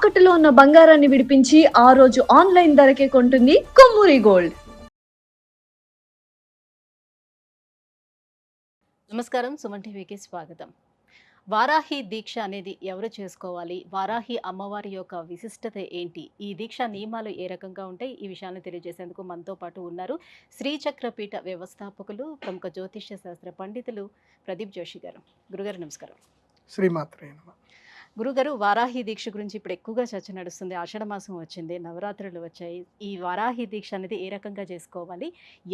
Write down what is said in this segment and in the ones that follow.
తాకట్టులో ఉన్న బంగారాన్ని విడిపించి ఆ రోజు ఆన్లైన్ ధరకే కొంటుంది కొమ్మూరి గోల్డ్. నమస్కారం. సుమన్ టీవీకి స్వాగతం. వారాహి దీక్ష అనేది ఎవరు చేసుకోవాలి? వారాహి అమ్మవారి యొక్క విశిష్టత ఏంటి? ఈ దీక్ష నియమాలు ఏ రకంగా ఉంటాయి? ఈ విషయాన్ని తెలియజేసేందుకు మనతో పాటు ఉన్నారు శ్రీచక్రపీఠ వ్యవస్థాపకులు, ప్రముఖ జ్యోతిష్య శాస్త్ర పండితులు ప్రదీప్ జోషి గారు. గురుగారు నమస్కారం. శ్రీమాత్రే నమః. గురుగారు, వారాహి దీక్ష గురించి ఇప్పుడు ఎక్కువగా చర్చ నడుస్తుంది. ఆషాఢ మాసం వచ్చింది, నవరాత్రులు వచ్చాయి. ఈ వారాహి దీక్ష అనేది ఏ రకంగా చేసుకోవాలి,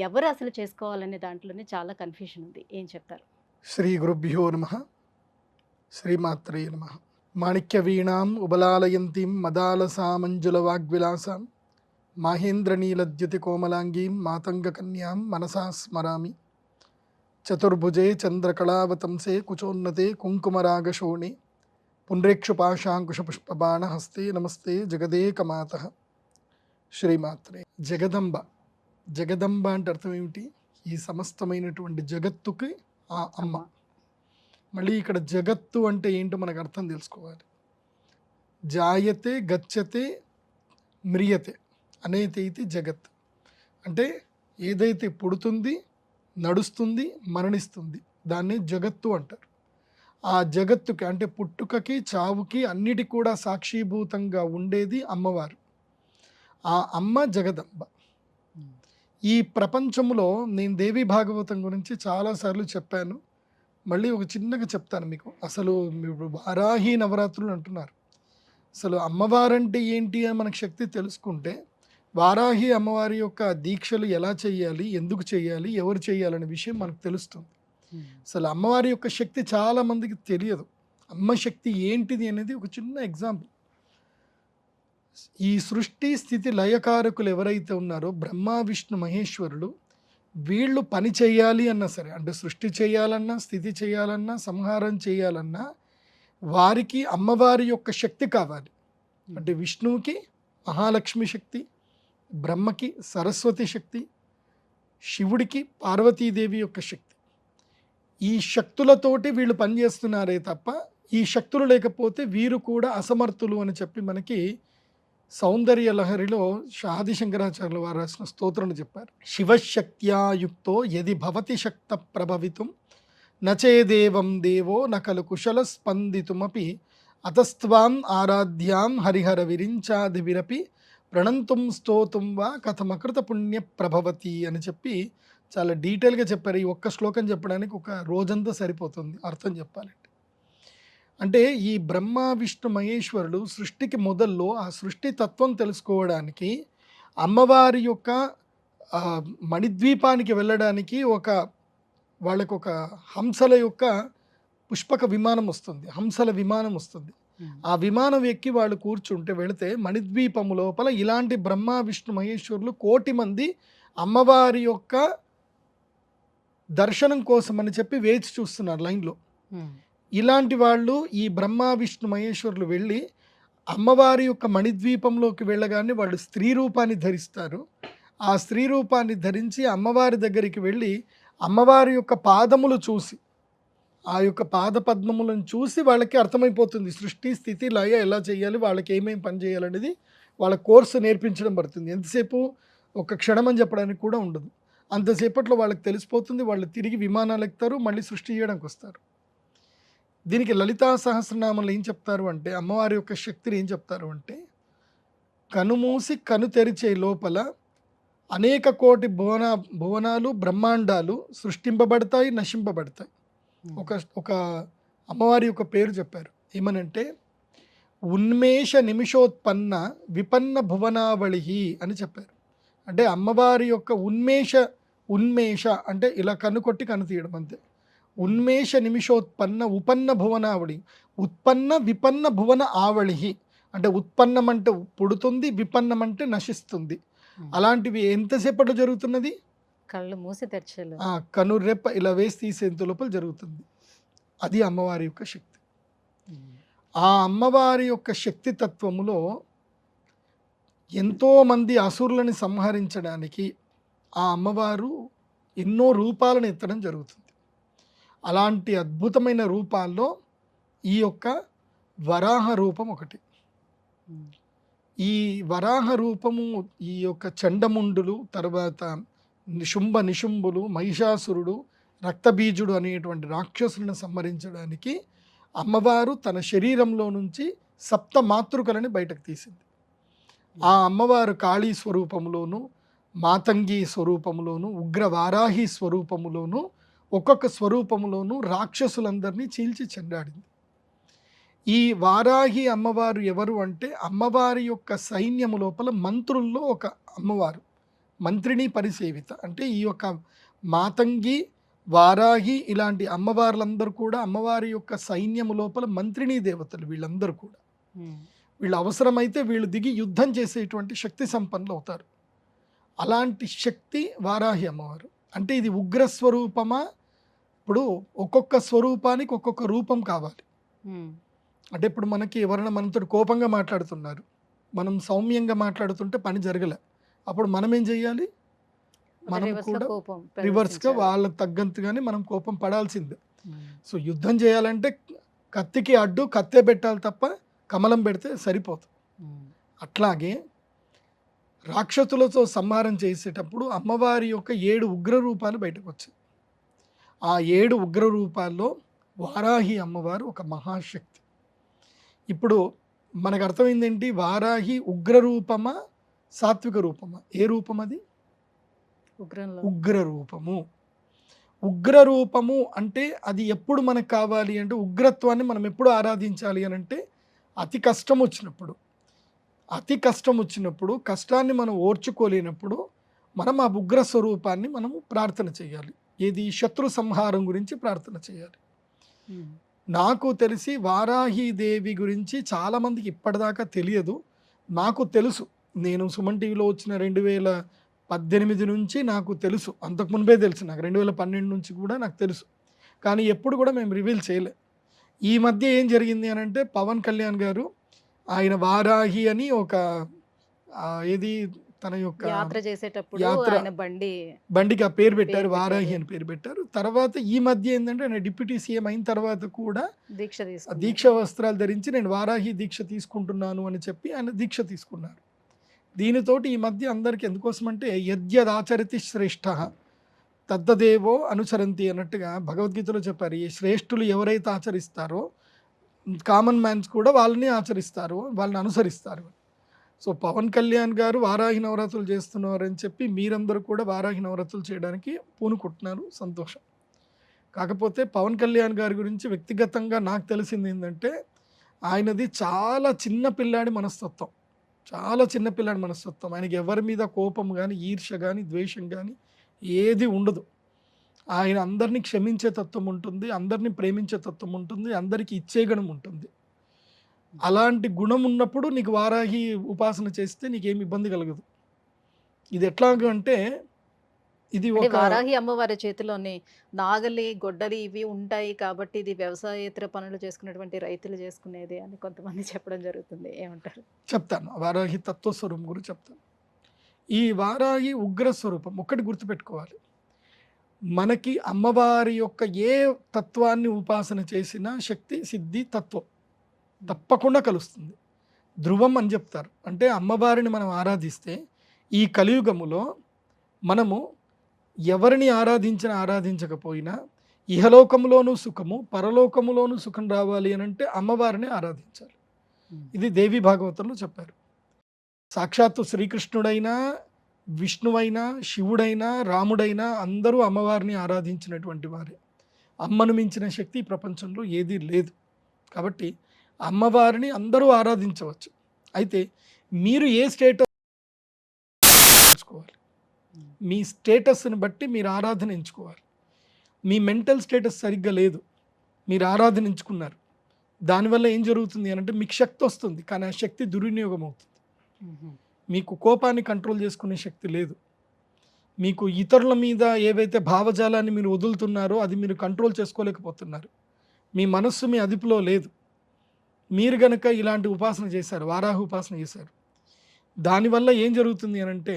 ఎవరు అసలు చేసుకోవాలనే దాంట్లోనే చాలా కన్ఫ్యూషన్ ఉంది. ఏం చెప్తారు? శ్రీ గురుభ్యో నమః. శ్రీమాత్రే నమః. మాణిక్య వీణాం ఉబలాలయంతీం మదాలసామంజుల వాగ్విలాసాం మాహేంద్రనీలద్యుతి కోమలాంగీం మాతంగ కన్యాం మనసా స్మరామి. చతుర్భుజే చంద్రకళావతంసే కుచోన్నతే కుంకుమరాగశోణి పుండ్రేక్షుపాశాంకుశపుష్పబాణ హస్తే నమస్తే జగదేకమాతః. శ్రీమాత్రే. జగదంబ అంటే అర్థం ఏమిటి? ఈ సమస్తమైనటువంటి జగత్తుకి ఆ అమ్మ. మళ్ళీ ఇక్కడ జగత్తు అంటే ఏంటో మనకు అర్థం తెలుసుకోవాలి. జాయతే గచ్చతే మ్రియతే అనేది ఇది జగత్. అంటే ఏదైతే పుడుతుంది, నడుస్తుంది, మరణిస్తుంది దాన్ని జగత్తు అంటారు. ఆ జగత్తుకి అంటే పుట్టుకకి, చావుకి అన్నిటి కూడా సాక్షిభూతంగా ఉండేది అమ్మవారు. ఆ అమ్మ జగదంబ. ఈ ప్రపంచంలో నేను దేవి భాగవతం గురించి చాలాసార్లు చెప్పాను. మళ్ళీ ఒక చిన్నగా చెప్తాను మీకు. అసలు మీరు వారాహి నవరాత్రులు అంటున్నారు. అసలు అమ్మవారంటే ఏంటి అని మనకు శక్తి తెలుసుకుంటే వారాహి అమ్మవారి యొక్క దీక్షలు ఎలా చేయాలి, ఎందుకు చేయాలి, ఎవరు చేయాలనే విషయం మనకు తెలుస్తుంది. అసలు అమ్మవారి యొక్క శక్తి చాలామందికి తెలియదు. అమ్మ శక్తి ఏంటిది అనేది ఒక చిన్న ఎగ్జాంపుల్. ఈ సృష్టి స్థితి లయకారకులు ఎవరైతే ఉన్నారో బ్రహ్మ విష్ణు మహేశ్వరులు, వీళ్ళు పని చేయాలి అన్నా సరే, అంటే సృష్టి చేయాలన్నా, స్థితి చేయాలన్నా, సంహారం చేయాలన్నా వారికి అమ్మవారి యొక్క శక్తి కావాలి. అంటే విష్ణువుకి మహాలక్ష్మి శక్తి, బ్రహ్మకి సరస్వతి శక్తి, శివుడికి పార్వతీదేవి యొక్క శక్తి. ఈ శక్తులతోటి వీళ్ళు పనిచేస్తున్నారే తప్ప ఈ శక్తులు లేకపోతే వీరు కూడా అసమర్థులు అని చెప్పి మనకి సౌందర్య లహరిలో ఆది శంకరాచార్యుల వారు రాసిన స్తోత్రం చెప్పారు. శివశక్త్యాయుక్తో యది భవతి శక్త ప్రభవితుం నచేదేవం దేవో నకలు కుశల స్పందితుమపి అతస్త్వాం ఆరాధ్యాం హరిహర విరించాదివిరపి ప్రణంతుం స్తోతుం వా కథమకృత పుణ్య ప్రభవతి అని చెప్పి చాలా డీటెయిల్గా చెప్పారు. ఈ ఒక్క శ్లోకం చెప్పడానికి ఒక రోజంతా సరిపోతుంది అర్థం చెప్పాలంటే. అంటే ఈ బ్రహ్మ విష్ణు మహేశ్వరుడు సృష్టికి మొదల్లో ఆ సృష్టి తత్వం తెలుసుకోవడానికి అమ్మవారి యొక్క మణిద్వీపానికి వెళ్ళడానికి వాళ్ళకు ఒక హంసల యొక్క పుష్పక విమానం వస్తుంది, హంసల విమానం వస్తుంది. ఆ విమానం ఎక్కి వాళ్ళు కూర్చుంటే వెళితే మణిద్వీపము లోపల ఇలాంటి బ్రహ్మ విష్ణు మహేశ్వరులు 1,000,000 మంది అమ్మవారి యొక్క దర్శనం కోసం అని చెప్పి వేచి చూస్తున్నారు లైన్లో. ఇలాంటి వాళ్ళు ఈ బ్రహ్మ విష్ణు మహేశ్వరులు వెళ్ళి అమ్మవారి యొక్క మణిద్వీపంలోకి వెళ్ళగానే వాళ్ళు స్త్రీ రూపాన్ని ధరిస్తారు. ఆ స్త్రీ రూపాన్ని ధరించి అమ్మవారి దగ్గరికి వెళ్ళి అమ్మవారి యొక్క పాదములు చూసి, ఆ యొక్క పాద పద్మములను చూసి వాళ్ళకి అర్థమైపోతుంది సృష్టి స్థితి లయ ఎలా చేయాలి, వాళ్ళకి ఏమేమి పని చేయాలనేది వాళ్ళ కోర్సు నేర్పించడం పడుతుంది. ఎంతసేపు ఒక క్షణం అని చెప్పడానికి కూడా ఉండదు. అంతసేపట్లో వాళ్ళకి తెలిసిపోతుంది. వాళ్ళు తిరిగి విమానాలు ఎక్కుతారు, మళ్ళీ సృష్టి చేయడానికి వస్తారు. దీనికి లలితా సహస్రనామంలో ఏం చెప్తారు అంటే, అమ్మవారి యొక్క శక్తిని ఏం చెప్తారు అంటే, కనుమూసి కను తెరిచే లోపల అనేక కోటి భువనాలు బ్రహ్మాండాలు సృష్టింపబడతాయి, నశింపబడతాయి. ఒక అమ్మవారి యొక్క పేరు చెప్పారు. ఏమనంటే ఉన్మేష నిమిషోత్పన్న విపన్న భువనావళి అని చెప్పారు. అంటే అమ్మవారి యొక్క ఉన్మేష అంటే ఇలా కన్ను కొట్టి కన్ను తీయడం అంతే. ఉన్మేష నిమిషోత్పన్న ఉపన్న భువనావళి, ఉత్పన్న విపన్న భువన ఆవళి. అంటే ఉత్పన్నం అంటే పుడుతుంది, విపన్నం అంటే నశిస్తుంది. అలాంటివి ఎంతసేపట్లో జరుగుతున్నది? కళ్ళు మూసి తెరచలు, కనురెప్ప ఇలా వేసి తీసేంత లోపల జరుగుతుంది. అది అమ్మవారి యొక్క శక్తి. ఆ అమ్మవారి యొక్క శక్తి తత్వములో ఎంతోమంది అసురులని సంహరించడానికి ఆ అమ్మవారు ఎన్నో రూపాలను ఎత్తడం జరుగుతుంది. అలాంటి అద్భుతమైన రూపాల్లో ఈ యొక్క వరాహ రూపం ఒకటి. ఈ వరాహ రూపము ఈ యొక్క చండముండులు, తర్వాత నిశుంభ నిశుంభులు, మహిషాసురుడు, రక్తబీజుడు అనేటువంటి రాక్షసులను సంహరించడానికి అమ్మవారు తన శరీరంలో నుంచి సప్త మాతృకలని బయటకు తీసింది. ఆ అమ్మవారు కాళీ స్వరూపములోను, మాతంగి స్వరూపములోను, ఉగ్రవారాహి స్వరూపములోను, ఒక్కొక్క స్వరూపములోను రాక్షసులందరినీ చీల్చి చెండాడింది. ఈ వారాహి అమ్మవారు ఎవరు అంటే అమ్మవారి యొక్క సైన్యము లోపల మంత్రుల్లో ఒక అమ్మవారు, మంత్రిని పరిసేవిత. అంటే ఈ యొక్క మాతంగి, వారాహి ఇలాంటి అమ్మవార్లందరూ కూడా అమ్మవారి యొక్క సైన్యము లోపల మంత్రిని దేవతలు. వీళ్ళందరూ కూడా వీళ్ళు అవసరమైతే వీళ్ళు దిగి యుద్ధం చేసేటువంటి శక్తి సంపన్నులు అవుతారు. అలాంటి శక్తి వారాహి అమ్మవారు. అంటే ఇది ఉగ్రస్వరూపమా? ఇప్పుడు ఒక్కొక్క స్వరూపానికి ఒక్కొక్క రూపం కావాలి. అంటే ఇప్పుడు మనకి ఎవరైనా మనతో కోపంగా మాట్లాడుతున్నారు, మనం సౌమ్యంగా మాట్లాడుతుంటే పని జరగలే, అప్పుడు మనం ఏం చెయ్యాలి? మనం కూడా రివర్స్గా వాళ్ళకి తగ్గంతగానే మనం కోపం పడాల్సిందే. సో యుద్ధం చేయాలంటే కత్తికి అడ్డు కత్తే పెట్టాలి తప్ప కమలం పెడితే సరిపోతుంది. అట్లాగే రాక్షసులతో సంహారం చేసేటప్పుడు అమ్మవారి యొక్క 7 ఉగ్ర రూపాలు బయటకు వచ్చాయి. ఆ 7 ఉగ్ర రూపాల్లో వారాహి అమ్మవారు ఒక మహాశక్తి. ఇప్పుడు మనకు అర్థమైంది ఏంటి? వారాహి ఉగ్ర రూపమా సాత్విక రూపమా? ఏ రూపం అది? ఉగ్ర రూపము. ఉగ్ర రూపము అంటే అది ఎప్పుడు మనకు కావాలి అంటే, ఉగ్రత్వాన్ని మనం ఎప్పుడు ఆరాధించాలి అని అంటే అతి కష్టం వచ్చినప్పుడు. అతి కష్టం వచ్చినప్పుడు, కష్టాన్ని మనం ఓర్చుకోలేనప్పుడు మనం ఆ ఉగ్ర స్వరూపాన్ని మనము ప్రార్థన చేయాలి. ఏది? శత్రు సంహారం గురించి ప్రార్థన చేయాలి. నాకు తెలిసి వారాహి దేవి గురించి చాలామందికి ఇప్పటిదాకా తెలియదు. నాకు తెలుసు, నేను సుమన్ టీవీలో వచ్చిన 2018 నుంచి నాకు తెలుసు. అంతకు ముன்பే తెలుసు నాకు, 2012 నుంచి కూడా నాకు తెలుసు. కానీ ఎప్పుడు కూడా మేము రివీల్ చేయలే. ఈ మధ్య ఏం జరిగింది అని అంటే, పవన్ కళ్యాణ్ గారు ఆయన వారాహి అని ఒక ఏది తన యొక్క యాత్ర చేసేటప్పుడు బండికి ఆ పేరు పెట్టారు, వారాహి అని పేరు పెట్టారు. తర్వాత ఈ మధ్య ఏంటంటే ఆయన డిప్యూటీ సీఎం అయిన తర్వాత కూడా దీక్ష వస్త్రాలు ధరించి నేను వారాహి దీక్ష తీసుకుంటున్నాను అని చెప్పి ఆయన దీక్ష తీసుకున్నారు. దీనితోటి ఈ మధ్య అందరికీ ఎందుకోసమంటే యద్యదాచరతి శ్రేష్ఠ తద్దదేవో అనుసరంతి అన్నట్టుగా భగవద్గీతలో చెప్పారు. ఈ శ్రేష్ఠులు ఎవరైతే ఆచరిస్తారో కామన్ మ్యాన్స్ కూడా వాళ్ళని ఆచరిస్తారు, వాళ్ళని అనుసరిస్తారు. సో పవన్ కళ్యాణ్ గారు వారాహి నవరాత్రులు చేస్తున్నారు అని చెప్పి మీరందరూ కూడా వారాహి నవరాత్రులు చేయడానికి పూనుకుంటున్నారు, సంతోషం. కాకపోతే పవన్ కళ్యాణ్ గారి గురించి వ్యక్తిగతంగా నాకు తెలిసింది ఏంటంటే, ఆయనది చాలా చిన్న పిల్లాడి మనస్తత్వం, చాలా చిన్న పిల్లాడి మనస్తత్వం. ఆయనకి ఎవరి మీద కోపం కానీ, ఈర్ష్య కానీ, ద్వేషం కానీ ఏది ఉండదు. ఆయన అందరినీ క్షమించే తత్వం ఉంటుంది, అందరినీ ప్రేమించే తత్వం ఉంటుంది, అందరికీ ఇచ్చే గుణం ఉంటుంది. అలాంటి గుణం ఉన్నప్పుడు నీకు వారాహి ఉపాసన చేస్తే నీకేమి ఇబ్బంది కలగదు. ఇది ఎట్లాగంటే, ఇది ఒక వారాహి అమ్మవారి చేతిలోని నాగలి, గొడ్డలి ఇవి ఉంటాయి కాబట్టి ఇది వ్యవసాయేతర పనులు చేసుకునేటువంటి రైతులు చేసుకునేది అని కొంతమంది చెప్పడం జరుగుతుంది. ఏమంటారు? చెప్తాను, వారాహి తత్వస్వరూపం గురించి చెప్తాను. ఈ వారాహి ఉగ్ర స్వరూపం ఒకటి గుర్తుపెట్టుకోవాలి. మనకి అమ్మవారి యొక్క ఏ తత్వాన్ని ఉపాసన చేసినా శక్తి, సిద్ధి, తత్వం తప్పకుండా కలుస్తుంది. ధ్రువం అని చెప్తారు. అంటే అమ్మవారిని మనం ఆరాధిస్తే ఈ కలియుగములో మనము ఎవరిని ఆరాధించకపోయినా ఇహలోకములోనూ సుఖము, పరలోకములోనూ సుఖం రావాలి అని అంటే అమ్మవారిని ఆరాధించాలి. ఇది దేవి భాగవతంలో చెప్పారు. సాక్షాత్తు శ్రీకృష్ణుడైనా, విష్ణువైనా, శివుడైనా, రాముడైనా అందరూ అమ్మవారిని ఆరాధించినటువంటి వారే. అమ్మను మించిన శక్తి ప్రపంచంలో ఏదీ లేదు. కాబట్టి అమ్మవారిని అందరూ ఆరాధించవచ్చు. అయితే మీరు ఏ స్టేటస్ ఎంచుకోవాలి, మీ స్టేటస్ని బట్టి మీరు ఆరాధన ఎంచుకోవాలి. మీ మెంటల్ స్టేటస్ సరిగ్గా లేదు, మీరు ఆరాధన ఎంచుకున్నారు, దానివల్ల ఏం జరుగుతుంది అని అంటే మీకు శక్తి వస్తుంది, కానీ ఆ శక్తి దుర్వినియోగం అవుతుంది. మీకు కోపాన్ని కంట్రోల్ చేసుకునే శక్తి లేదు. మీకు ఇతరుల మీద ఏవైతే భావజాలాన్ని మీరు వదులుతున్నారో అది మీరు కంట్రోల్ చేసుకోలేకపోతున్నారు. మీ మనస్సు మీ అదుపులో లేదు. మీరు గనక ఇలాంటి ఉపాసన చేశారు, వారాహి ఉపాసన చేశారు, దానివల్ల ఏం జరుగుతుంది అని అంటే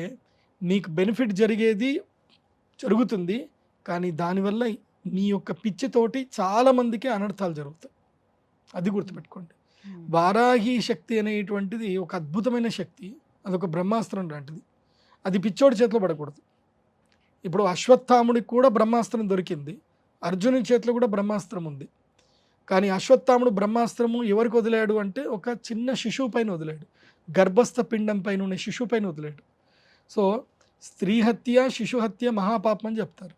మీకు బెనిఫిట్ జరుగుతుంది, కానీ దానివల్ల మీ యొక్క పిచ్చితోటి చాలామందికి అనర్థాలు జరుగుతాయి. అది గుర్తుపెట్టుకోండి. వారాహి శక్తి అనేటువంటిది ఒక అద్భుతమైన శక్తి, అదొక బ్రహ్మాస్త్రం లాంటిది. అది పిచ్చోడి చేతిలో పడకూడదు. ఇప్పుడు అశ్వత్థాముడికి కూడా బ్రహ్మాస్త్రం దొరికింది, అర్జునుని చేతిలో కూడా బ్రహ్మాస్త్రం ఉంది. కానీ అశ్వత్థాముడు బ్రహ్మాస్త్రము ఎవరికి వదిలాడు అంటే ఒక చిన్న శిశువు పైన వదిలాడు, గర్భస్థ పిండం పైన ఉన్న శిశువు పైన వదిలాడు. సో స్త్రీ హత్య శిశు హత్య మహాపాపం అని చెప్తారు.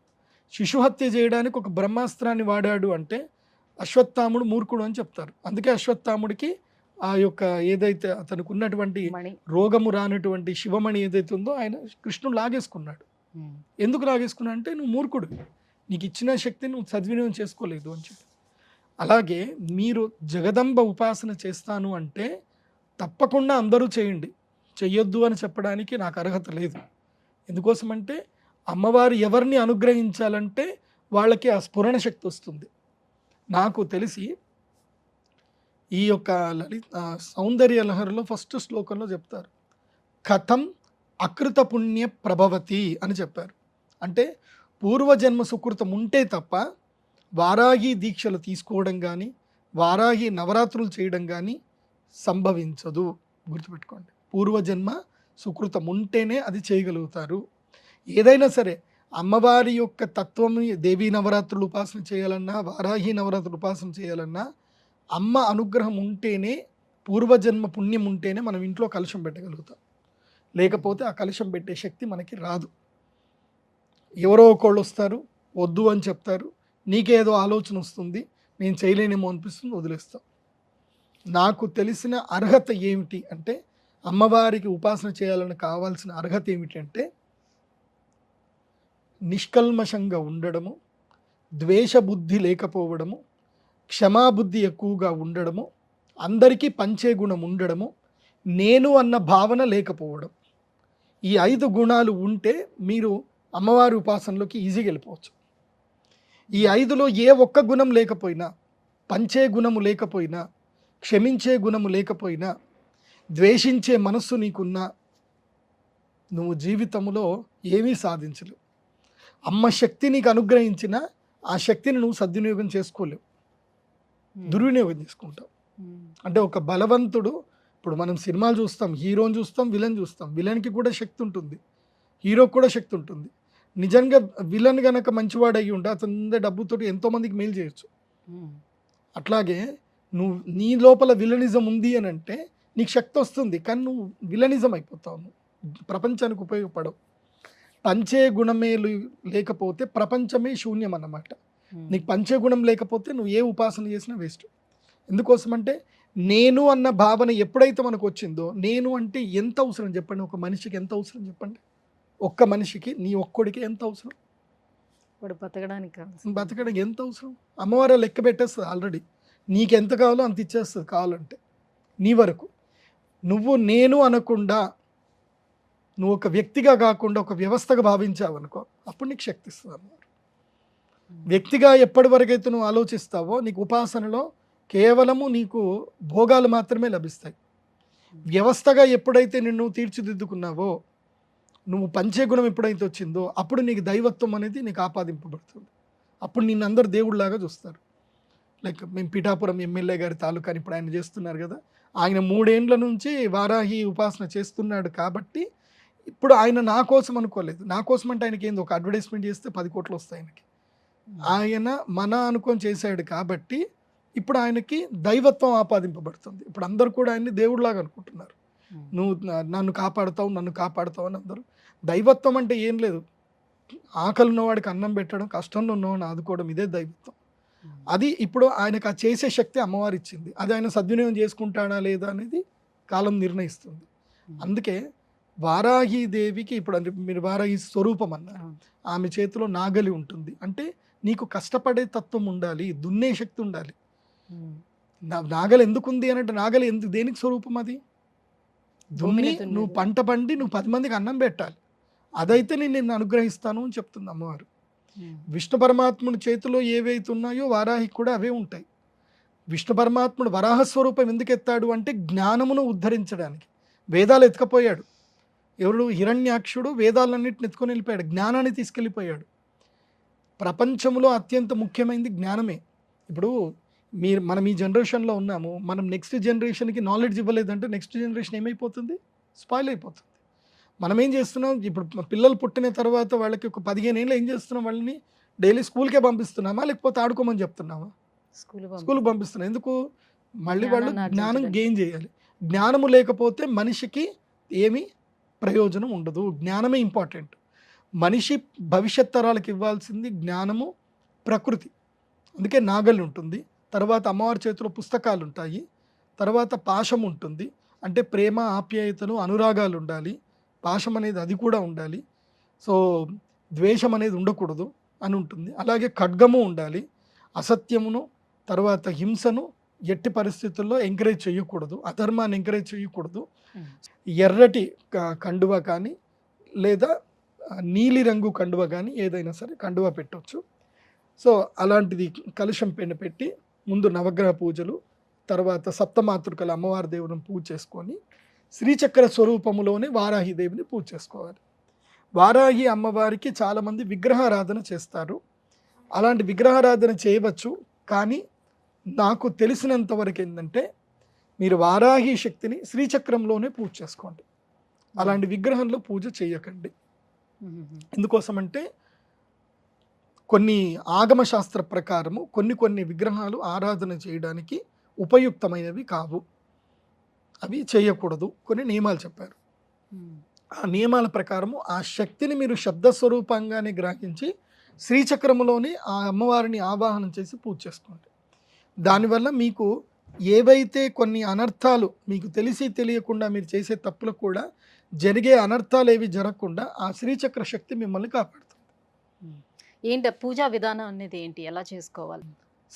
శిశు హత్య చేయడానికి ఒక బ్రహ్మాస్త్రాన్ని వాడాడు అంటే అశ్వత్థాముడు మూర్ఖుడు అని చెప్తారు. అందుకే అశ్వత్థాముడికి ఆ యొక్క ఏదైతే అతనికి ఉన్నటువంటి రోగము రానటువంటి శివమణి ఏదైతే ఉందో ఆయన కృష్ణుడు లాగేసుకున్నాడు. ఎందుకు లాగేసుకున్నా అంటే నువ్వు మూర్ఖుడు, నీకు ఇచ్చిన శక్తి నువ్వు సద్వినియోగం చేసుకోలేదు అని చెప్పి. అలాగే మీరు జగదంబ ఉపాసన చేస్తాను అంటే తప్పకుండా అందరూ చేయండి, చెయ్యొద్దు అని చెప్పడానికి నాకు అర్హత లేదు. ఎందుకోసమంటే అమ్మవారు ఎవరిని అనుగ్రహించాలంటే వాళ్ళకి ఆ స్ఫురణ శక్తి వస్తుంది. నాకు తెలిసి ఈ యొక్క సౌందర్య లహరిలో ఫస్ట్ శ్లోకంలో చెప్తారు, కథం అకృత పుణ్య ప్రభవతి అని చెప్పారు. అంటే పూర్వజన్మ సుకృతం ఉంటే తప్ప వారాహి దీక్షలు తీసుకోవడం కానీ వారాహి నవరాత్రులు చేయడం కానీ సంభవించదు. గుర్తుపెట్టుకోండి, పూర్వజన్మ సుకృతం ఉంటేనే అది చేయగలుగుతారు. ఏదైనా సరే అమ్మవారి యొక్క తత్వం, దేవీ నవరాత్రులు ఉపాసన చేయాలన్నా వారాహి నవరాత్రులు ఉపాసన చేయాలన్నా అమ్మ అనుగ్రహం ఉంటేనే, పూర్వజన్మ పుణ్యం ఉంటేనే మనం ఇంట్లో కలశం పెట్టగలుగుతాం. లేకపోతే ఆ కలశం పెట్టే శక్తి మనకి రాదు. ఎవరో ఒకళ్ళు వస్తారు, వద్దు అని చెప్తారు, నీకేదో ఆలోచన వస్తుంది, నేను చేయలేనేమో అనిపిస్తుంది, వదిలేస్తాం. నాకు తెలిసిన అర్హత ఏమిటి అంటే, అమ్మవారికి ఉపాసన చేయాలని కావాల్సిన అర్హత ఏమిటి అంటే నిష్కల్మషంగా ఉండడము, ద్వేషబుద్ధి లేకపోవడము, క్షమాబుద్ధి ఎక్కువగా ఉండడము, అందరికీ పంచే గుణం ఉండడము, నేను అన్న భావన లేకపోవడం. ఈ 5 గుణాలు ఉంటే మీరు అమ్మవారి ఉపాసనలోకి ఈజీగా వెళ్ళిపోవచ్చు. ఈ 5లో ఏ ఒక్క గుణం లేకపోయినా, పంచే గుణము లేకపోయినా, క్షమించే గుణము లేకపోయినా, ద్వేషించే మనస్సు నీకున్నా నువ్వు జీవితంలో ఏమీ సాధించలేవు. అమ్మ శక్తి నీకు అనుగ్రహించిన ఆ శక్తిని నువ్వు సద్వినియోగం చేసుకోలేవు, దుర్వినియోగం చేసుకుంటావు. అంటే ఒక బలవంతుడు, ఇప్పుడు మనం సినిమాలు చూస్తాం, హీరోని చూస్తాం, విలన్ చూస్తాం. విలన్కి కూడా శక్తి ఉంటుంది, హీరోకి కూడా శక్తి ఉంటుంది. నిజంగా విలన్ గనక మంచివాడు అయ్యి ఉంటే అతని డబ్బుతో ఎంతోమందికి మేలు చేయొచ్చు. అట్లాగే నువ్వు నీ లోపల విలనిజం ఉంది అని అంటే నీకు శక్తి వస్తుంది, కానీ నువ్వు విలనిజం అయిపోతావు, నువ్వు ప్రపంచానికి ఉపయోగపడవు. పంచే గుణమే లేకపోతే ప్రపంచమే శూన్యం అన్నమాట. నీకు పంచే గుణం లేకపోతే నువ్వు ఏ ఉపాసన చేసినా వేస్ట్. ఎందుకోసమంటే నేను అన్న భావన ఎప్పుడైతే మనకు వచ్చిందో, నేను అంటే ఎంత అవసరం చెప్పండి, ఒక మనిషికి ఎంత అవసరం చెప్పండి, ఒక్క మనిషికి నీ ఒక్కడికి ఎంత అవసరం, బతకడానికి ఎంత అవసరం. అమ్మవారు లెక్క పెట్టేస్తుంది ఆల్రెడీ, నీకు ఎంత కావాలో అంత ఇచ్చేస్తుంది కావాలంటే నీ వరకు. నువ్వు నేను అనకుండా, నువ్వు ఒక వ్యక్తిగా కాకుండా ఒక వ్యవస్థగా భావించావు అనుకో, అప్పుడు నీకు శక్తి ఇస్తుంది అమ్మవారు. వ్యక్తిగా ఎప్పటి వరకైతే నువ్వు ఆలోచిస్తావో నీకు ఉపాసనలో కేవలము నీకు భోగాలు మాత్రమే లభిస్తాయి. వ్యవస్థగా ఎప్పుడైతే నిన్ను తీర్చిదిద్దుకున్నావో, నువ్వు పంచేగుణం ఎప్పుడైతే వచ్చిందో అప్పుడు నీకు దైవత్వం అనేది నీకు ఆపాదింపబడుతుంది. అప్పుడు నిన్ను అందరు దేవుడిలాగా చూస్తారు. లైక్ మేము పిఠాపురం ఎమ్మెల్యే గారి తాలూకాని ఇప్పుడు ఆయన చేస్తున్నారు కదా, ఆయన 3 ఏండ్ల నుంచి వారాహి ఉపాసన చేస్తున్నాడు కాబట్టి ఇప్పుడు ఆయన నా కోసం అనుకోలేదు. నా కోసం అంటే ఆయనకి ఏంది, ఒక అడ్వర్టైజ్మెంట్ చేస్తే 10 కోట్లు వస్తాయి ఆయనకి. ఆయన మన అనుకొని చేశాడు కాబట్టి ఇప్పుడు ఆయనకి దైవత్వం ఆపాదింపబడుతుంది. ఇప్పుడు అందరు కూడా ఆయన్ని దేవుడిలాగా అనుకుంటున్నారు. నువ్వు నన్ను కాపాడుతావు అని అందరూ. దైవత్వం అంటే ఏం లేదు, ఆకలి ఉన్నవాడికి అన్నం పెట్టడం, కష్టంలో ఉన్నవాడిని ఆదుకోవడం, ఇదే దైవత్వం. అది ఇప్పుడు ఆయనకు ఆ చేసే శక్తి అమ్మవారు ఇచ్చింది. అది ఆయన సద్వినియోగం చేసుకుంటాడా లేదా అనేది కాలం నిర్ణయిస్తుంది. అందుకే వారాహి దేవికి ఇప్పుడు అంటే మీరు వారాహి స్వరూపం అన్నారు, ఆమె చేతిలో నాగలి ఉంటుంది. అంటే నీకు కష్టపడే తత్వం ఉండాలి, దున్నే శక్తి ఉండాలి. నాగలి ఎందుకు ఉంది అని అంటే, నాగలి ఎందుకు, దేనికి స్వరూపం అది? దున్ని నువ్వు పంట పండి నువ్వు 10 మందికి అన్నం పెట్టాలి, అదైతే నేను నిన్ను అనుగ్రహిస్తాను అని చెప్తుంది అమ్మవారు. విష్ణు పరమాత్ముడి చేతిలో ఏవైతే ఉన్నాయో వారాహికి కూడా అవే ఉంటాయి. విష్ణు పరమాత్ముడు వరాహస్వరూపం ఎందుకు ఎత్తాడు అంటే జ్ఞానమును ఉద్ధరించడానికి. వేదాలు ఎత్తుకపోయాడు ఎవరు, హిరణ్యాక్షుడు వేదాలన్నింటిని ఎత్తుకొని వెళ్ళిపోయాడు, జ్ఞానాన్ని తీసుకెళ్ళిపోయాడు. ప్రపంచంలో అత్యంత ముఖ్యమైనది జ్ఞానమే. ఇప్పుడు మనం ఈ జనరేషన్లో ఉన్నాము, మనం నెక్స్ట్ జనరేషన్కి నాలెడ్జ్ ఇవ్వలేదంటే నెక్స్ట్ జనరేషన్ ఏమైపోతుంది, స్పాయిల్ అయిపోతుంది. మనం ఏం చేస్తున్నాం ఇప్పుడు, పిల్లలు పుట్టిన తర్వాత వాళ్ళకి ఒక 15 ఏళ్ళు ఏం చేస్తున్నాం, వాళ్ళని డైలీ స్కూల్కే పంపిస్తున్నామా లేకపోతే ఆడుకోమని చెప్తున్నామా? స్కూల్కి పంపిస్తున్నాం. ఎందుకు? మళ్ళీ వాళ్ళు జ్ఞానాన్ని జ్ఞానం ఆర్జించడానికి. గెయిన్ చేయాలి. జ్ఞానము లేకపోతే మనిషికి ఏమీ ప్రయోజనం ఉండదు. జ్ఞానమే ఇంపార్టెంట్. మనిషి భవిష్యత్ తరాలకు ఇవ్వాల్సింది జ్ఞానము, ప్రకృతి. అందుకే నాగలి ఉంటుంది, తర్వాత అమ్మవారి చేతిలో పుస్తకాలు ఉంటాయి, తర్వాత పాశం ఉంటుంది, అంటే ప్రేమ, ఆప్యాయతలు, అనురాగాలు ఉండాలి. పాశం అనేది అది కూడా ఉండాలి. సో ద్వేషం అనేది ఉండకూడదు అని ఉంటుంది. అలాగే ఖడ్గము ఉండాలి. అసత్యమును, తర్వాత హింసను ఎట్టి పరిస్థితుల్లో ఎంకరేజ్ చేయకూడదు, అధర్మాన్ని ఎంకరేజ్ చేయకూడదు. ఎర్రటి కండువ కానీ లేదా నీలి రంగు కండువ కానీ ఏదైనా సరే కండువ పెట్టవచ్చు. సో అలాంటిది కలశం పెండ పెట్టి ముందు నవగ్రహ పూజలు, తర్వాత సప్తమాతృకల అమ్మవారి దేవుని పూజ చేసుకొని శ్రీచక్ర స్వరూపములోనే వారాహిదేవిని పూజ చేసుకోవాలి. వారాహి అమ్మవారికి చాలామంది విగ్రహారాధన చేస్తారు. అలాంటి విగ్రహారాధన చేయవచ్చు, కానీ నాకు తెలిసినంత వరకు ఏంటంటే మీరు వారాహి శక్తిని శ్రీచక్రంలోనే పూజ చేసుకోండి. అలాంటి విగ్రహంలో పూజ చేయకండి. ఎందుకోసమంటే కొన్ని ఆగమ శాస్త్ర ప్రకారము కొన్ని విగ్రహాలు ఆరాధన చేయడానికి ఉపయుక్తమైనవి కావు, అవి చేయకూడదు. కొన్ని నియమాలు చెప్పారు. ఆ నియమాల ప్రకారము ఆ శక్తిని మీరు శబ్దస్వరూపంగానే గ్రహించి శ్రీచక్రములోనే ఆ అమ్మవారిని ఆవాహనం చేసి పూజ చేసుకోండి. దానివల్ల మీకు ఏవైతే కొన్ని అనర్థాలు, మీకు తెలిసి తెలియకుండా మీరు చేసే తప్పులకు కూడా జరిగే అనర్థాలు ఏవి జరగకుండా ఆ శ్రీచక్ర శక్తి మిమ్మల్ని కాపాడుతుంది. ఏంటి పూజా విధానం అనేది ఏంటి, ఎలా చేసుకోవాలి?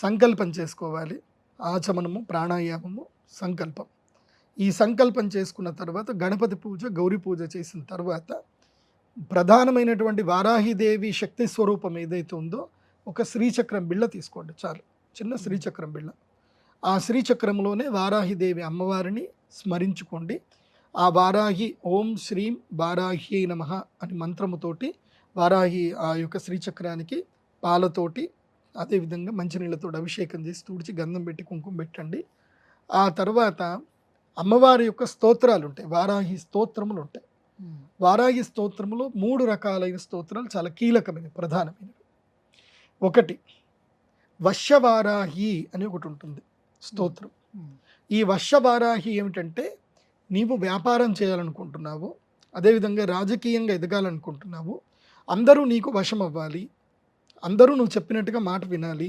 సంకల్పం చేసుకోవాలి. ఆచమనము, ప్రాణాయామము, సంకల్పం. ఈ సంకల్పం చేసుకున్న తర్వాత గణపతి పూజ, గౌరీ పూజ చేసిన తర్వాత ప్రధానమైనటువంటి వారాహిదేవి శక్తి స్వరూపం ఏదైతే ఉందో ఒక శ్రీచక్రం బిళ్ళ తీసుకోండి చాలు, చిన్న శ్రీచక్రం బిళ్ళ. ఆ శ్రీచక్రంలోనే వారాహిదేవి అమ్మవారిని స్మరించుకోండి. ఆ వారాహి ఓం శ్రీం వారాహి నమః అని మంత్రముతోటి వారాహి ఆ యొక్క శ్రీచక్రానికి పాలతోటి అదేవిధంగా మంచినీళ్ళతో అభిషేకం చేసి తుడిచి గంధం పెట్టి కుంకుమ పెట్టండి. ఆ తర్వాత అమ్మవారి యొక్క స్తోత్రాలు ఉంటాయి, వారాహి స్తోత్రములు ఉంటాయి. వారాహి స్తోత్రములో 3 రకాలైన స్తోత్రాలు చాలా కీలకమైనవి, ప్రధానమైనవి. ఒకటి వశ్యవారాహి అని ఒకటి ఉంటుంది స్తోత్రం. ఈ వశ్యవారాహి ఏమిటంటే, నీవు వ్యాపారం చేయాలనుకుంటున్నావు, అదేవిధంగా రాజకీయంగా ఎదగాలనుకుంటున్నావు, అందరూ నీకు వశం అవ్వాలి, అందరూ నువ్వు చెప్పినట్టుగా మాట వినాలి,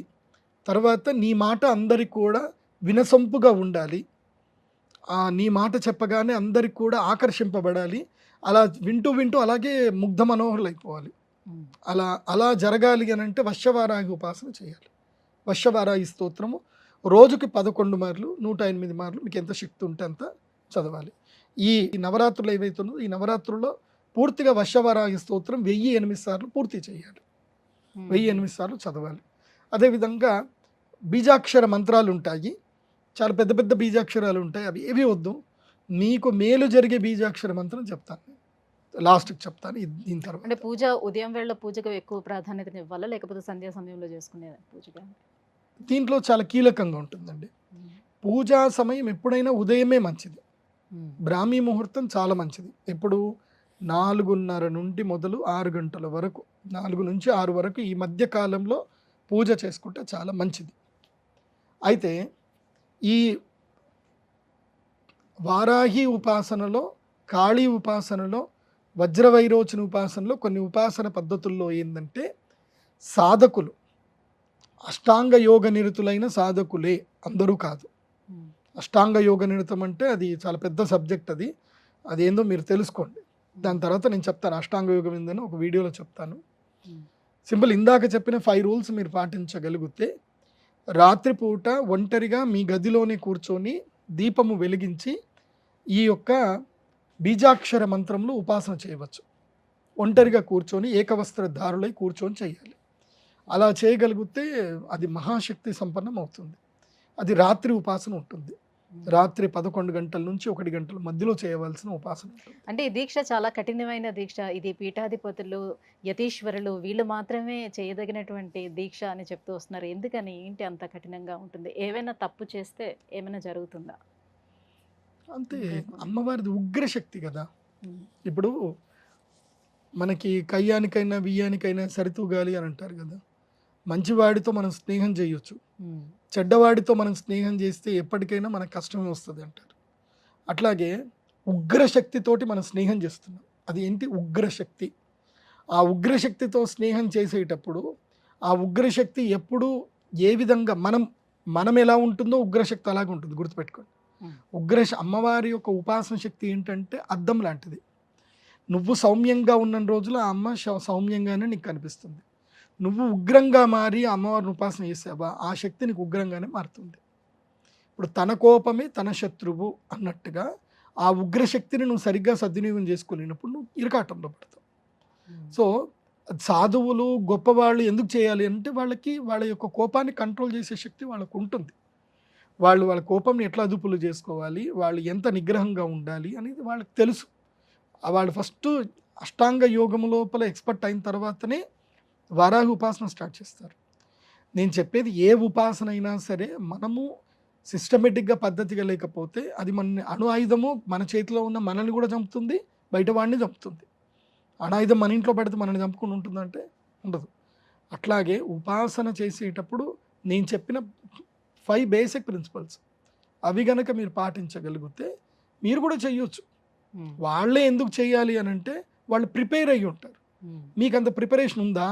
తర్వాత నీ మాట అందరికి కూడా వినసొంపుగా ఉండాలి, నీ మాట చెప్పగానే అందరికి కూడా ఆకర్షింపబడాలి, అలా వింటూ వింటూ అలాగే ముగ్ధ మనోహరులు అయిపోవాలి. అలా జరగాలి అని అంటే వశ్యవారాహి ఉపాసన చేయాలి. వశ్యవారాహి స్తోత్రము రోజుకి 11 మార్లు, 108 మార్లు, మీకు ఎంత శక్తి ఉంటే అంత చదవాలి. ఈ నవరాత్రులు ఏవైతే ఉన్నదో ఈ నవరాత్రుల్లో పూర్తిగా వశ్యవారాహి స్తోత్రం 1008 సార్లు పూర్తి చేయాలి, 1008 సార్లు చదవాలి. అదేవిధంగా బీజాక్షర మంత్రాలు ఉంటాయి, చాలా పెద్ద పెద్ద బీజాక్షరాలు ఉంటాయి, అవి ఏవి వద్దు. నీకు మేలు జరిగే బీజాక్షర మంత్రం చెప్తాను, లాస్ట్కి చెప్తాను దీని తర్వాత. అంటే పూజ ఉదయం వేళ పూజకు ఎక్కువ ప్రాధాన్యత ఇవ్వాలా లేకపోతే సంధ్యా సమయంలో చేసుకునే పూజగా? దీంట్లో చాలా కీలకంగా ఉంటుందండి. పూజా సమయం ఎప్పుడైనా ఉదయమే మంచిది, బ్రాహ్మీ ముహూర్తం చాలా మంచిది. ఎప్పుడు 4:30 నుండి మొదలు 6 గంటల వరకు, 4 నుంచి 6 వరకు ఈ మధ్య కాలంలో పూజ చేసుకుంటే చాలా మంచిది. అయితే ఈ వారాహి ఉపాసనలో, కాళీ ఉపాసనలో, వజ్రవైరోచన ఉపాసనలో కొన్ని ఉపాసన పద్ధతుల్లో ఏంటంటే సాధకులు అష్టాంగ యోగ నిరతులైన సాధకులే, అందరూ కాదు. అష్టాంగ యోగ నిరతం అంటే అది చాలా పెద్ద సబ్జెక్ట్, అది ఏందో మీరు తెలుసుకోండి. దాని తర్వాత నేను చెప్తాను, అష్టాంగ యోగం ఏందని ఒక వీడియోలో చెప్తాను. సింపుల్, ఇందాక చెప్పిన 5 రూల్స్ మీరు పాటించగలిగితే రాత్రిపూట ఒంటరిగా మీ గదిలోనే కూర్చొని దీపము వెలిగించి ఈ యొక్క బీజాక్షర మంత్రంలో ఉపాసన చేయవచ్చు. ఒంటరిగా కూర్చొని ఏకవస్త్రధారులై కూర్చొని చేయాలి. అలా చేయగలిగితే అది మహాశక్తి సంపన్నం అవుతుంది. అది రాత్రి ఉపాసన ఉంటుంది. రాత్రి 11 గంటల నుంచి 1 గంటల మధ్యలో చేయవలసిన ఉపాసన ఉంటుంది. అంటే ఈ దీక్ష చాలా కఠినమైన దీక్ష. ఇది పీఠాధిపతులు, యతీశ్వరులు వీళ్ళు మాత్రమే చేయదగినటువంటి దీక్ష అని చెప్తూ వస్తున్నారు. ఎందుకని? ఏంటి అంత కఠినంగా ఉంటుంది? ఏవైనా తప్పు చేస్తే ఏమైనా జరుగుతుందా? అంతే, ఇంకేం? అమ్మవారిది ఉగ్రశక్తి కదా. హ్మ్. ఇప్పుడు మనకి కయ్యానికైనా బియ్యానికైనా సరితూగాలి అని అంటారు కదా. మంచివాడితో మనం స్నేహం చేయొచ్చు, హ్మ్. చెడ్డవాడితో మనం స్నేహం చేస్తే ఎప్పటికైనా మనకు కష్టమే వస్తుంది అంటారు. అట్లాగే ఉగ్రశక్తితోటి మనం స్నేహం చేస్తున్నాం. అది ఏంటి? ఉగ్రశక్తి. ఆ ఉగ్రశక్తితో స్నేహం చేసేటప్పుడు ఆ ఉగ్రశక్తి ఎప్పుడు ఏ విధంగా మనం ఎలా ఉంటుందో ఉగ్రశక్తి అలాగే ఉంటుంది, గుర్తుపెట్టుకోండి. హ్మ్. అమ్మవారి యొక్క ఉపాసన శక్తి ఏంటంటే అద్దం లాంటిది. నువ్వు సౌమ్యంగా ఉన్న రోజులు ఆ అమ్మ సౌమ్యంగానే నీకు కనిపిస్తుంది. నువ్వు ఉగ్రంగా మారి ఆ అమ్మవారిని ఉపాసన చేసావా, ఆ శక్తి నీకు ఉగ్రంగానే మారుతుంది. ఇప్పుడు తన కోపమే తన శత్రువు అన్నట్టుగా ఆ ఉగ్రశక్తిని నువ్వు సరిగ్గా సద్వినియోగం చేసుకోలేనప్పుడు నువ్వు ఇరకాటంలో పడతావు. హ్మ్. సో సాధువులు గొప్పవాళ్ళు ఎందుకు చేయాలి అంటే వాళ్ళకి వాళ్ళ యొక్క కోపాన్ని కంట్రోల్ చేసే శక్తి వాళ్ళకు ఉంటుంది. వాళ్ళ కోపంని ఎట్లా అదుపులు చేసుకోవాలి, వాళ్ళు ఎంత నిగ్రహంగా ఉండాలి అనేది వాళ్ళకి తెలుసు. వాళ్ళు ఫస్ట్ అష్టాంగ యోగం లోపల ఎక్స్పర్ట్ అయిన తర్వాతనే వారాహి ఉపాసన స్టార్ట్ చేస్తారు. నేను చెప్పేది ఏ ఉపాసన అయినా సరే మనము సిస్టమేటిక్గా పద్ధతిగా లేకపోతే అది మన అణు ఆయుధము మన చేతిలో ఉన్న మనల్ని కూడా చంపుతుంది, బయట వాడిని చంపుతుంది. అణాయుధం మన ఇంట్లో పెడితే మనల్ని చంపుకుని ఉంటుందంటే ఉండదు. అట్లాగే ఉపాసన చేసేటప్పుడు నేను చెప్పిన 5 బేసిక్ ప్రిన్సిపల్స్ అవి గనక మీరు పాటించగలిగితే మీరు కూడా చెయ్యొచ్చు. హ్మ్. వాళ్ళే ఎందుకు చేయాలి అని అంటే వాళ్ళు ప్రిపేర్ అయ్యి ఉంటారు. హ్మ్. మీకు అంత ప్రిపరేషన్ ఉందా?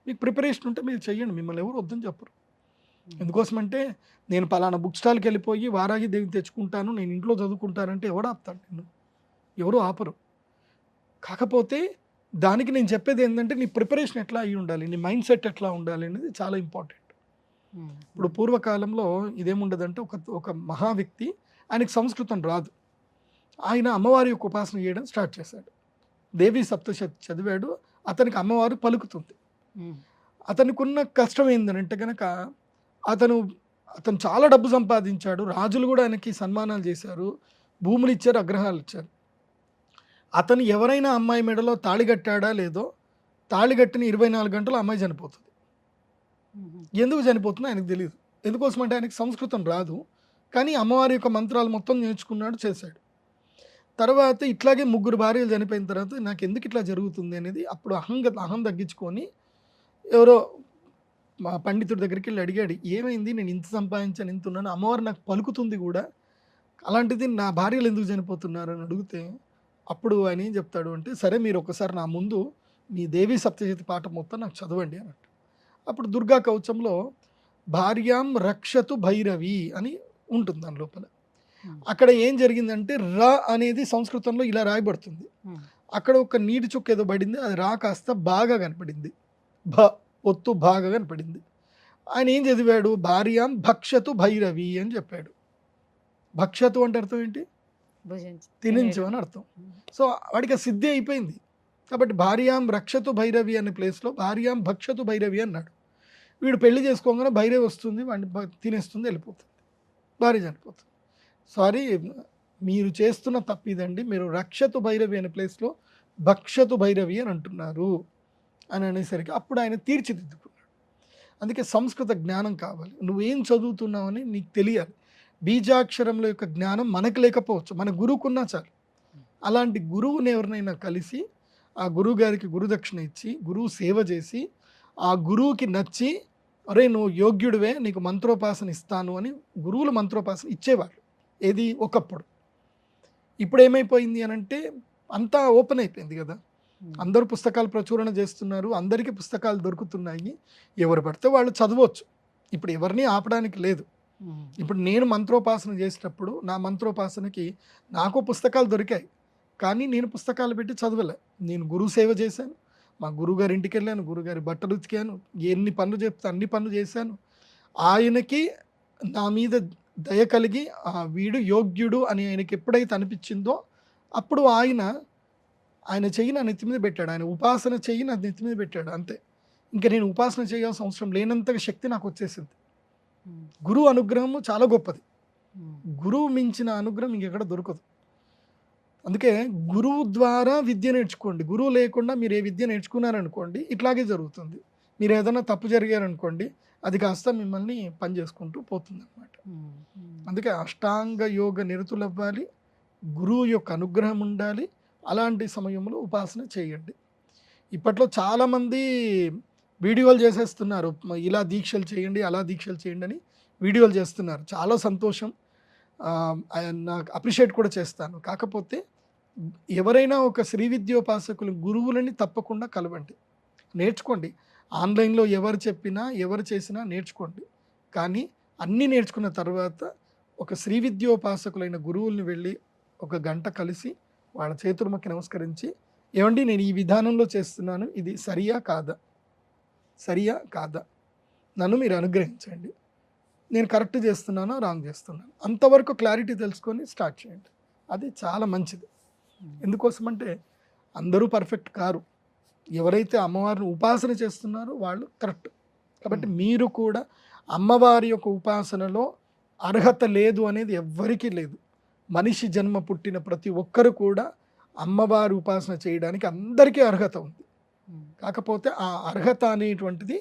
మీకు ప్రిపరేషన్ ఉంటే మీరు చెయ్యండి, మిమ్మల్ని ఎవరు వద్దని చెప్పరు. హ్మ్. ఎందుకోసమంటే నేను పలానా బుక్ స్టాల్కి వెళ్ళిపోయి వారాహి దేవిని తెచ్చుకుంటాను, నేను ఇంట్లో చదువుకుంటానంటే ఎవడు ఆపుతాడు నిన్ను? ఎవరు ఆపరు. కాకపోతే దానికి నేను చెప్పేది ఏంటంటే నీ ప్రిపరేషన్ ఎట్లా అయ్యి ఉండాలి, నీ మైండ్ సెట్ ఎట్లా ఉండాలి అనేది చాలా ఇంపార్టెంట్. హ్మ్. ఇప్పుడు పూర్వకాలంలో ఇదేముండదంటే ఒక మహా వ్యక్తి, ఆయనకి సంస్కృతం రాదు. ఆయన అమ్మవారి యొక్క ఉపాసన చేయడం స్టార్ట్ చేశాడు. దేవి సప్తశతి చదివాడు, అతనికి అమ్మవారు పలుకుతుంది. హ్మ్. అతనికి ఉన్న కష్టం ఏంటంటే కనుక అతను అతను చాలా డబ్బు సంపాదించాడు, రాజులు కూడా ఆయనకి సన్మానాలు చేశారు, భూములు ఇచ్చారు, అగ్రహాలు ఇచ్చారు. అతను ఎవరైనా అమ్మాయి మెడలో తాళి కట్టాడా లేదో, తాళి కట్టిన 24 గంటలు అమ్మాయి చనిపోతుంది. హుహు. ఎందుకు చనిపోతుందో ఆయనకు తెలియదు. ఎందుకోసం అంటే ఆయనకి సంస్కృతం రాదు, కానీ అమ్మవారి యొక్క మంత్రాలు మొత్తం నేర్చుకున్నాడు, చేశాడు. తర్వాత ఇట్లాగే 3 భార్యలు చనిపోయిన తర్వాత నాకు ఎందుకు ఇట్లా జరుగుతుంది అనేది అప్పుడు అహం తగ్గించుకొని ఎవరో మా పండితుడి దగ్గరికి వెళ్ళి అడిగాడు, ఏమైంది, నేను ఇంత సంపాదించాను, ఇంత ఉన్నాను, అమ్మవారు నాకు పలుకుతుంది కూడా, అలాంటిది నా భార్యలు ఎందుకు చనిపోతున్నారు అని అడిగితే అప్పుడు ఆయన ఏం చెప్తాడు అంటే, సరే మీరు ఒకసారి నా ముందు మీ దేవి సప్తశతి పాఠం మొత్తం నాకు చదవండి అన్నట్టు. అప్పుడు దుర్గా కవచంలో భార్యాం రక్షతు భైరవి అని ఉంటుంది దాని లోపల. హ్మ్. అక్కడ ఏం జరిగిందంటే ర అనేది సంస్కృతంలో ఇలా రాయబడుతుంది, హ్మ్. అక్కడ ఒక నీటి చుక్క ఏదో పడింది, అది రా కాస్త బాగా కనపడింది, భ ఒత్తు బాగా కనపడింది. ఆయన ఏం చదివాడు, భార్యాం భక్షతు భైరవి అని చెప్పాడు. భక్షతు అంటే అర్థం ఏంటి? భుజించి తినించు తినేయడం. అని అర్థం. హ్మ్. సో వాడికి ఆ సిద్ధి అయిపోయింది. కాబట్టి భార్యాం రక్షతు భైరవి అనే ప్లేస్లో భార్యాం భక్షతు భైరవి అన్నాడు. వీడు పెళ్లి చేసుకోగానే భైరవి వస్తుంది, వాడిని తినేస్తుంది, వెళ్ళిపోతుంది, భార్య చనిపోతుంది. సారీ, మీరు చేస్తున్న తప్పు ఇదండి, మీరు రక్షతు భైరవి అనే ప్లేస్లో భక్షతు భైరవి అని అంటున్నారు అని అనేసరికి అప్పుడు ఆయన తీర్చిదిద్దుకున్నాడు. అందుకే సంస్కృత జ్ఞానం కావాలి. నువ్వేం చదువుతున్నావని నీకు తెలియాలి. బీజాక్షరంలో యొక్క జ్ఞానం మనకు లేకపోవచ్చు, మన గురువుకున్నా చాలు. అలాంటి గురువుని ఎవరినైనా కలిసి ఆ గురువు గారికి గురుదక్షిణ ఇచ్చి గురువు సేవ చేసి ఆ గురువుకి నచ్చి, అరే నువ్వు యోగ్యుడివే, నీకు మంత్రోపాసన ఇస్తాను అని గురువులు మంత్రోపాసన ఇచ్చేవాళ్ళు. ఏది ఒకప్పుడు. ఇప్పుడు ఏమైపోయింది అని అంటే అంతా ఓపెన్ అయిపోయింది కదా. హ్మ్. అందరూ పుస్తకాలు ప్రచురణ చేస్తున్నారు, అందరికీ పుస్తకాలు దొరుకుతున్నాయి, ఎవరు పడితే వాళ్ళు చదవచ్చు. ఇప్పుడు ఎవరిని ఆపడానికి లేదు. హ్మ్. ఇప్పుడు నేను మంత్రోపాసన చేసేటప్పుడు నా మంత్రోపాసనకి నాకు పుస్తకాలు దొరికాయి, కానీ నేను పుస్తకాలు పెట్టి చదవలే. నేను గురువు సేవ చేశాను, మా గురువుగారి ఇంటికి వెళ్ళాను, గురుగారి బట్టలు ఉతికాను, ఎన్ని పనులు చెప్తే అన్ని పనులు చేశాను. ఆయనకి నా మీద దయ కలిగి వీడు యోగ్యుడు అని ఆయనకి ఎప్పుడైతే అనిపించిందో అప్పుడు ఆయన చెయ్యి నా నెత్తి మీద పెట్టాడు, ఆయన ఉపాసన చెయ్యి నా నెత్తి మీద పెట్టాడు, అంతే. ఇంకా నేను ఉపాసన చేయాల్సిన అవసరం లేనంతగా శక్తి నాకు వచ్చేసింది. హ్మ్. గురువు అనుగ్రహము చాలా గొప్పది. గురువు మించిన అనుగ్రహం ఇంకెక్కడ దొరకదు. అందుకే గురువు ద్వారా విద్య నేర్చుకోండి. గురువు లేకుండా మీరు ఏ విద్య నేర్చుకున్నారనుకోండి ఇట్లాగే జరుగుతుంది. మీరు ఏదైనా తప్పు జరిగారనుకోండి అది కాస్త మిమ్మల్ని పని చేసుకుంటూ పోతుందన్నమాట. అందుకే అష్టాంగ యోగ నిరతులు అవ్వాలి, గురువు యొక్క అనుగ్రహం ఉండాలి. అలాంటి సమయంలో ఉపాసన చేయండి. ఇప్పట్లో చాలామంది వీడియోలు చేసేస్తున్నారు, ఇలా దీక్షలు చేయండి అలా దీక్షలు చేయండి అని వీడియోలు చేస్తున్నారు. చాలా సంతోషం, నాకు అప్రిషియేట్ కూడా చేస్తాను. కాకపోతే ఎవరైనా ఒక శ్రీ విద్యోపాసకులు గురువులని తప్పకుండా కలవండి, నేర్చుకోండి. ఆన్లైన్లో ఎవరు చెప్పినా ఎవరు చేసినా నేర్చుకోండి. కానీ అన్నీ నేర్చుకున్న తర్వాత ఒక శ్రీ విద్యోపాసకులైన గురువుల్ని వెళ్ళి ఒక గంట కలిసి వాళ్ళ చేతుల మొక్కి నమస్కరించి, ఏమండి నేను ఈ విధానంలో చేస్తున్నాను, ఇది సరియా కాదా, సరియా కాదా, నన్ను మీరు అనుగ్రహించండి, నేను కరెక్ట్ చేస్తున్నానో రాంగ్ చేస్తున్నాను, అంతవరకు క్లారిటీ తెలుసుకొని స్టార్ట్ చేయండి. అది చాలా మంచిది. ఎందుకోసమంటే అందరూ పర్ఫెక్ట్ కారు. ఎవరైతే అమ్మవారిని ఉపాసన చేస్తున్నారో వాళ్ళు కరెక్ట్. కాబట్టి మీరు కూడా అమ్మవారి యొక్క ఉపాసనలో అర్హత లేదు అనేది ఎవ్వరికీ లేదు. మనిషి జన్మ పుట్టిన ప్రతి ఒక్కరు కూడా అమ్మవారి ఉపాసన చేయడానికి అందరికీ అర్హత ఉంది. కాకపోతే ఆ అర్హత అనేటువంటిది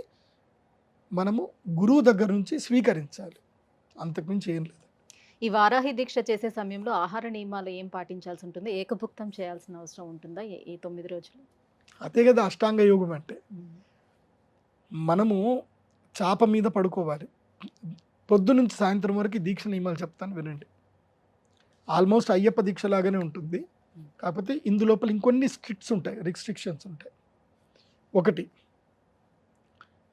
మనము గురువు దగ్గర నుంచి స్వీకరించాలి, అంతకుమించి ఏం లేదు. ఈ వారాహి దీక్ష చేసే సమయంలో ఆహార నియమాలు ఏం పాటించాల్సి ఉంటుంది? ఏకభుక్తం చేయాల్సిన అవసరం ఉంటుందా ఈ 9 రోజులు? అదే కదా అష్టాంగ యోగం అంటే. మనము చాప మీద పడుకోవాలి. పొద్దు నుంచి సాయంత్రం వరకు దీక్ష నియమాలు చెప్తాను వినండి. ఆల్మోస్ట్ అయ్యప్ప దీక్ష లాగానే ఉంటుంది. కాకపోతే ఇందులోపల ఇంకొన్ని రిస్ట్రిక్షన్స్ ఉంటాయి. ఒకటి,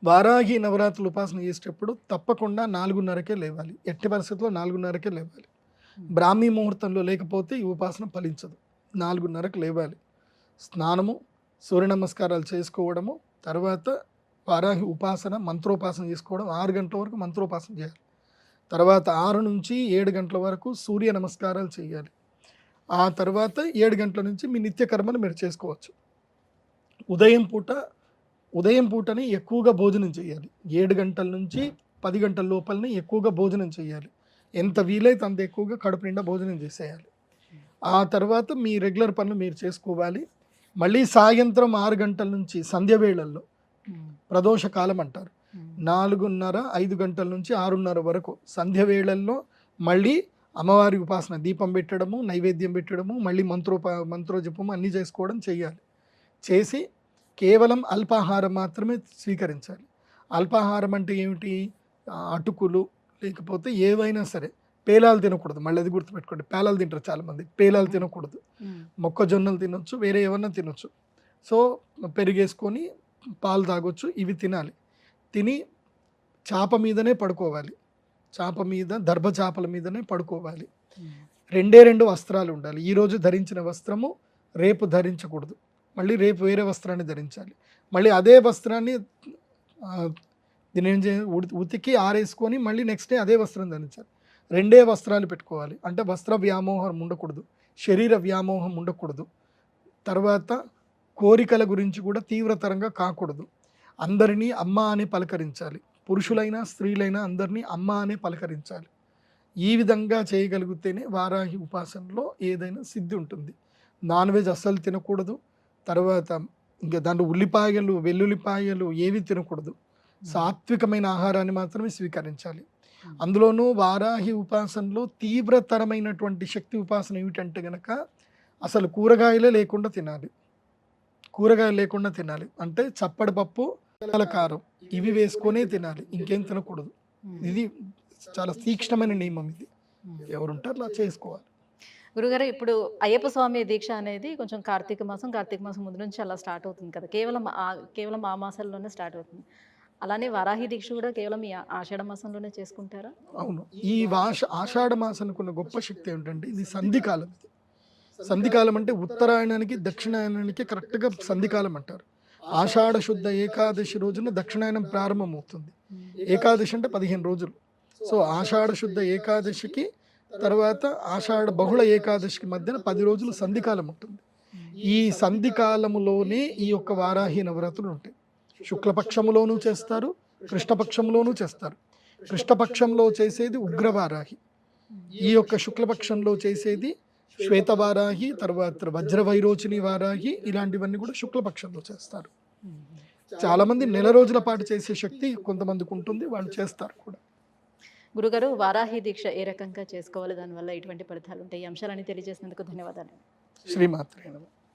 వారాహి నవరాత్రులు ఉపాసన చేసేటప్పుడు తప్పకుండా 4:30కే లేవాలి. ఎట్టి పరిస్థితుల్లో 4:30కే లేవాలి. బ్రాహ్మీ ముహూర్తంలో లేకపోతే ఈ ఉపాసన ఫలించదు. 4:30కు లేవాలి. స్నానము, సూర్య నమస్కారాలు చేసుకోవడము, తర్వాత వారాహి ఉపాసన మంత్రోపాసన చేసుకోవడం. 6 గంటల వరకు మంత్రోపాసన చేయాలి. తర్వాత 6 నుంచి 7 గంటల వరకు సూర్య నమస్కారాలు చేయాలి. ఆ తర్వాత 7 గంటల నుంచి మీ నిత్యకర్మను మీరు చేసుకోవచ్చు. ఉదయం పూటని ఎక్కువగా భోజనం చేయాలి. 7 గంటల నుంచి 10 గంటల లోపలనే ఎక్కువగా భోజనం చేయాలి. ఎంత వీలైతే అంత ఎక్కువగా కడుపు నిండా భోజనం చేసేయాలి. ఆ తర్వాత మీ రెగ్యులర్ పనులు మీరు చేసుకోవాలి. మళ్ళీ సాయంత్రం 6 గంటల నుంచి సంధ్య వేళల్లో ప్రదోష కాలం అంటారు. 4:30, 5 గంటల నుంచి 6:30 వరకు సంధ్య వేళల్లో మళ్ళీ అమ్మవారి ఉపాసన, దీపం పెట్టడము, నైవేద్యం పెట్టడము, మళ్ళీ మంత్రోజపము అన్నీ చేసుకోవడం చేయాలి. చేసి కేవలం అల్పాహారం మాత్రమే స్వీకరించాలి. అల్పాహారం అంటే ఏమిటి? అటుకులు లేకపోతే ఏవైనా సరే. పేలాలు తినకూడదు. మళ్ళీ అది గుర్తుపెట్టుకోండి. పేలాలు తింటారు చాలామంది. పేలాలు తినకూడదు. మొక్కజొన్నలు తినొచ్చు, వేరే ఏమన్నా తినొచ్చు. సో పెరిగేసుకొని పాలు తాగొచ్చు. ఇవి తినాలి. తిని చాప మీదనే పడుకోవాలి. చాప మీద, దర్భ చాపల మీదనే పడుకోవాలి. 2 వస్త్రాలు ఉండాలి. ఈరోజు ధరించిన వస్త్రము రేపు ధరించకూడదు. మళ్ళీ రేపు వేరే వస్త్రాన్ని ధరించాలి. మళ్ళీ అదే వస్త్రాన్ని దీని ఉతికి ఆరేసుకొని మళ్ళీ నెక్స్ట్ డే అదే వస్త్రం ధరించాలి. 2 వస్త్రాలు పెట్టుకోవాలి. అంటే వస్త్ర వ్యామోహం ఉండకూడదు, శరీర వ్యామోహం ఉండకూడదు. తర్వాత కోరికల గురించి కూడా తీవ్రతరంగా కాకూడదు. అందరినీ అమ్మ అని పలకరించాలి. పురుషులైనా స్త్రీలైనా అందరినీ అమ్మ అనే పలకరించాలి. ఈ విధంగా చేయగలిగితేనే వారాహి ఉపాసనలో ఏదైనా సిద్ధి ఉంటుంది. నాన్ వెజ్ అస్సలు తినకూడదు. తర్వాత ఇంకా దాంట్లో ఉల్లిపాయలు, వెల్లుల్లిపాయలు ఏవి తినకూడదు. సాత్వికమైన ఆహారాన్ని మాత్రమే స్వీకరించాలి. అందులోనూ వారాహి ఉపాసనలో తీవ్రతరమైనటువంటి శక్తి ఉపాసన ఏమిటంటే గనక అసలు కూరగాయలే లేకుండా తినాలి. కూరగాయలు లేకుండా తినాలి అంటే చప్పడి పప్పు, కారం ఇవి వేసుకొనే తినాలి, ఇంకేం తినకూడదు. ఇది చాలా తీక్ష్ణమైన నియమం. ఇది ఎవరుంటారు అలా చేసుకోవాలి. గురుగారు, ఇప్పుడు అయ్యప్ప స్వామి దీక్ష అనేది కొంచెం కార్తీక మాసం ముందు నుంచి అలా స్టార్ట్ అవుతుంది కదా. కేవలం ఆ మాసాల్లోనే స్టార్ట్ అవుతుంది. అలానే వారాహి దీక్ష కూడా కేవలం ఈ ఆషాఢ మాసంలోనే చేసుకుంటారా? అవును. ఈ ఆషాఢ మాసానికి ఉన్న గొప్ప శక్తి ఏమిటంటే ఇది సంధికాలం. సంధికాలం అంటే ఉత్తరాయణానికి దక్షిణాయనానికి కరెక్ట్గా సంధికాలం అంటారు. ఆషాఢ శుద్ధ ఏకాదశి రోజున దక్షిణాయనం ప్రారంభమవుతుంది. ఏకాదశి అంటే 15 రోజులు. సో ఆషాఢ శుద్ధ ఏకాదశికి తర్వాత ఆషాఢ బహుళ ఏకాదశికి మధ్యన 10 రోజులు సంధికాలం ఉంటుంది. ఈ సంధికాలములోనే ఈ యొక్క వారాహి నవరాత్రులు ఉంటాయి. శుక్లపక్షములోనూ చేస్తారు, కృష్ణపక్షంలోనూ చేస్తారు. కృష్ణపక్షంలో చేసేది ఉగ్రవారాహి, ఈ యొక్క శుక్లపక్షంలో చేసేది శ్వేతవారాహి, తర్వాత వజ్రవైరోచిని వారాహి, ఇలాంటివన్నీ కూడా శుక్లపక్షంలో చేస్తారు. చాలామంది నెల రోజుల పాటు చేసే శక్తి కొంతమందికి ఉంటుంది, వాళ్ళు చేస్తారు కూడా. గురుగారు, వారాహి దీక్ష ఏ రకంగా చేసుకోవాలి, దానివల్ల ఎటువంటి ఫలితాలు ఉంటాయి, ఈ అంశాలని తెలియజేసినందుకు ధన్యవాదాలు. శ్రీమాత్రే నమః.